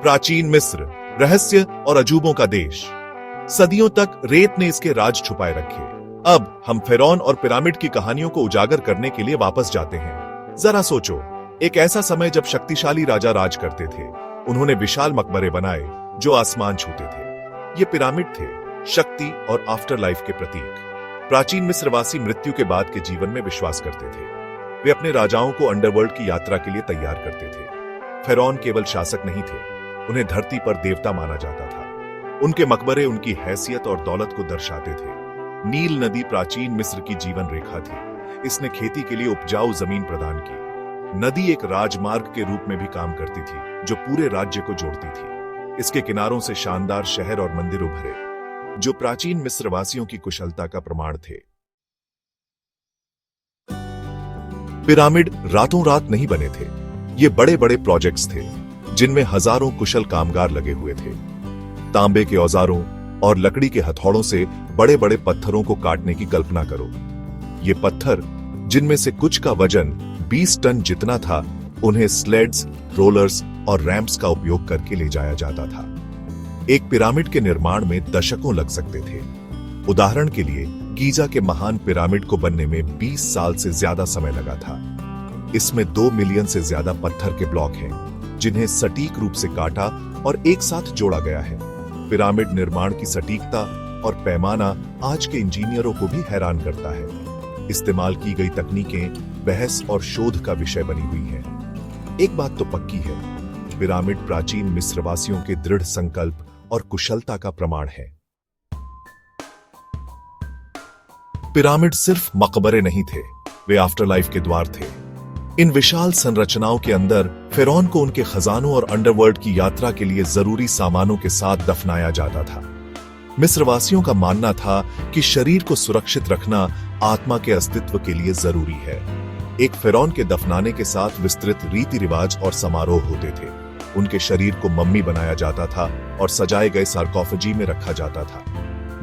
प्राचीन मिस्र, रहस्य और अजूबों का देश। सदियों तक रेत ने इसके राज छुपाए रखे। अब हम फिरौन और पिरामिड की कहानियों को उजागर करने के लिए वापस जाते हैं। जरा सोचो, एक ऐसा समय जब शक्तिशाली राजा राज करते थे। उन्होंने विशाल मकबरे बनाए जो आसमान छूते थे। ये पिरामिड थे शक्ति और आफ्टर लाइफ के प्रतीक। प्राचीन मिस्रवासी मृत्यु के बाद के जीवन में विश्वास करते थे। वे अपने राजाओं को अंडरवर्ल्ड की यात्रा के लिए तैयार करते थे। फिरौन केवल शासक नहीं थे, उन्हें धरती पर देवता माना जाता था। उनके मकबरे उनकी हैसियत और दौलत को दर्शाते थे। नील नदी प्राचीन मिस्र की जीवन रेखा थी। इसने खेती के लिए उपजाऊ जमीन प्रदान की। नदी एक राजमार्ग के रूप में भी काम करती थी जो पूरे राज्य को जोड़ती थी। इसके किनारों से शानदार शहर और मंदिर उभरे जो प्राचीन मिस्रवासियों की कुशलता का प्रमाण थे। पिरामिड रातों रात नहीं बने थे। ये बड़े बड़े प्रोजेक्ट्स थे जिनमें हजारों कुशल कामगार लगे हुए थे। तांबे के औजारों और लकड़ी के हथौड़ों से बड़े बड़े पत्थरों को काटने की कल्पना करो। ये पत्थर, जिनमें से कुछ का वजन 20 टन जितना था, उन्हें स्लेड्स, रोलर्स और रैंप्स का उपयोग करके ले जाया जाता था। एक पिरामिड के निर्माण में दशकों लग सकते थे। उदाहरण के लिए गीजा के महान पिरामिड को बनने में 20 साल से ज्यादा समय लगा था। इसमें 2 मिलियन से ज्यादा पत्थर के ब्लॉक हैं जिन्हें सटीक रूप से काटा और एक साथ जोड़ा गया है। पिरामिड निर्माण की सटीकता और पैमाना आज के इंजीनियरों को भी हैरान करता है। इस्तेमाल की गई तकनीकें बहस और शोध का विषय बनी हुई हैं। एक बात तो पक्की है, पिरामिड प्राचीन मिस्रवासियों के दृढ़ संकल्प और कुशलता का प्रमाण है। पिरामिड सिर्फ मकबरे नहीं थे, वे आफ्टरलाइफ के द्वार थे। इन विशाल संरचनाओं के अंदर फिरौन को उनके खजानों और अंडरवर्ल्ड की यात्रा के लिए जरूरी सामानों के साथ दफनाया जाता था। मिस्रवासियों का मानना था कि शरीर को सुरक्षित रखना आत्मा के अस्तित्व के लिए जरूरी है। एक फिरौन के दफनाने के साथ विस्तृत रीति रिवाज और समारोह होते थे। उनके शरीर को मम्मी बनाया जाता था और सजाए गए सार्कोफेजी में रखा जाता था।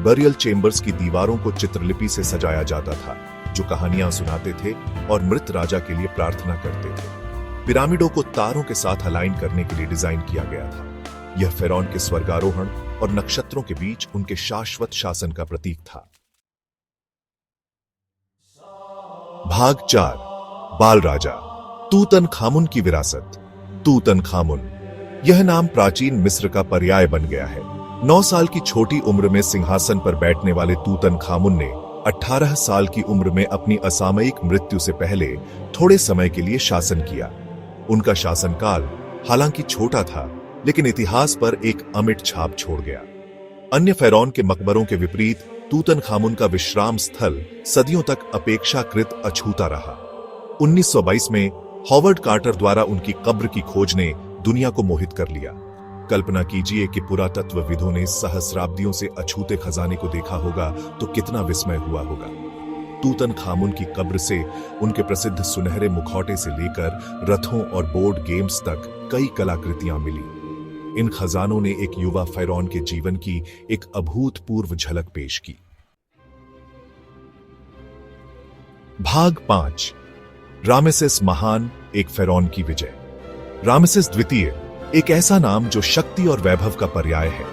बरियल चेम्बर्स की दीवारों को चित्रलिपि से सजाया जाता था जो कहानियां सुनाते थे और मृत राजा के लिए प्रार्थना करते थे। पिरामिडों को तारों के साथ अलाइन करने के लिए डिजाइन किया गया था। यह फिरौन के स्वर्गारोहण और नक्षत्रों के बीच उनके शाश्वत शासन का प्रतीक था। भाग 4, बाल राजा, तूतनखामुन की विरासत। तूतनखामुन, यह नाम प्राचीन मिस्र का पर्याय बन गया है। 9 साल की छोटी उम्र में सिंहासन पर बैठने वाले तूतनखामुन ने 18 साल की उम्र में अपनी असामयिक मृत्यु से पहले थोड़े समय के लिए शासन किया। उनका शासनकाल हालांकि छोटा था, लेकिन इतिहास पर एक अमिट छाप छोड़ गया। अन्य फिरौन के मकबरों के विपरीत तूतनखामुन का विश्राम स्थल सदियों तक अपेक्षाकृत अछूता रहा। 1922 में हॉवर्ड कार्टर द्वारा उनकी कब्र की खोज ने दुनिया को मोहित कर लिया। कल्पना कीजिए कि पुरातत्वविदों ने सहस्राब्दियों से अछूते खजाने को देखा होगा तो कितना विस्मय हुआ होगा। तूतनखामुन की कब्र से उनके प्रसिद्ध सुनहरे मुखौटे से लेकर रथों और बोर्ड गेम्स तक कई कलाकृतियां मिली। इन खजानों ने एक युवा फिरौन के जीवन की एक अभूतपूर्व झलक पेश की। भाग 5, रामेसेस महान, एक फिरौन की विजय। रामेसेस द्वितीय एक ऐसा नाम जो शक्ति और वैभव का पर्याय है।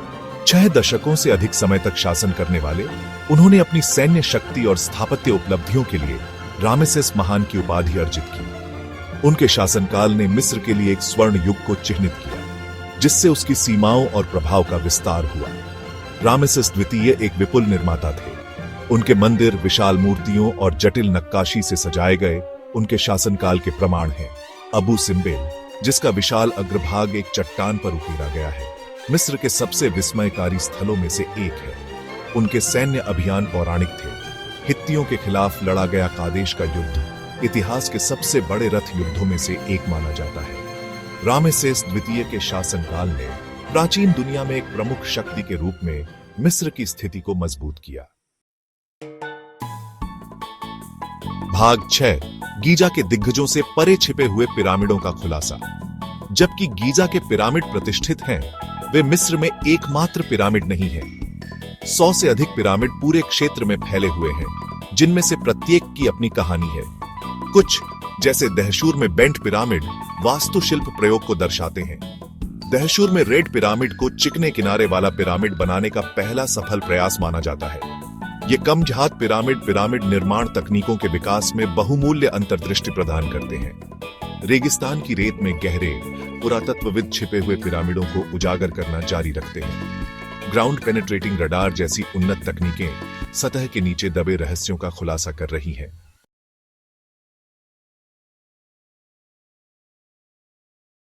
6 दशकों से अधिक समय तक शासन करने वाले, उन्होंने अपनी सैन्य शक्ति और स्थापत्य उपलब्धियों के लिए रामेसेस महान की उपाधि अर्जित की। उनके शासनकाल ने मिस्र के लिए एक स्वर्ण युग को चिह्नित किया, जिससे उसकी सीमाओं और प्रभाव का विस्तार हुआ। रामेसेस द्वितीय एक विपुल निर्माता थे। उनके मंदिर विशाल मूर्तियों और जटिल नक्काशी से सजाए गए उनके शासनकाल के प्रमाण हैं। अबू सिम्बेल, जिसका विशाल अग्रभाग एक चट्टान पर उकेरा गया है, मिस्र के सबसे विस्मयकारी स्थलों में से एक है। उनके सैन्य अभियान पौराणिक थे। हित्तियों के खिलाफ लड़ा गया कादेश का युद्ध इतिहास के सबसे बड़े रथ युद्धों में से एक माना जाता है। रामेसेस द्वितीय के शासनकाल ने प्राचीन दुनिया में एक प्रमुख शक्ति के रूप में मिस्र की स्थिति को मजबूत किया। भाग 6, गीजा के दिग्गजों से परे छिपे हुए पिरामिडों का खुलासा। जबकि गीजा के पिरामिड प्रतिष्ठित हैं, वे मिस्र में एकमात्र पिरामिड नहीं है। 100 से अधिक पिरामिड पूरे क्षेत्र में फैले हुए हैं, जिनमें से प्रत्येक की अपनी कहानी है। कुछ जैसे दहशूर में बेंट पिरामिड वास्तुशिल्प प्रयोग को दर्शाते हैं। दहशूर में रेड पिरामिड को चिकने किनारे वाला पिरामिड बनाने का पहला सफल प्रयास माना जाता है। ये कम जहात पिरामिड निर्माण तकनीकों के विकास में बहुमूल्य अंतर्दृष्टि प्रदान करते हैं। रेगिस्तान की रेत में गहरे पुरातत्वविद छिपे हुए पिरामिडों को उजागर करना जारी रखते हैं। ग्राउंड पेनेट्रेटिंग रडार जैसी उन्नत तकनीकें सतह के नीचे दबे रहस्यों का खुलासा कर रही हैं।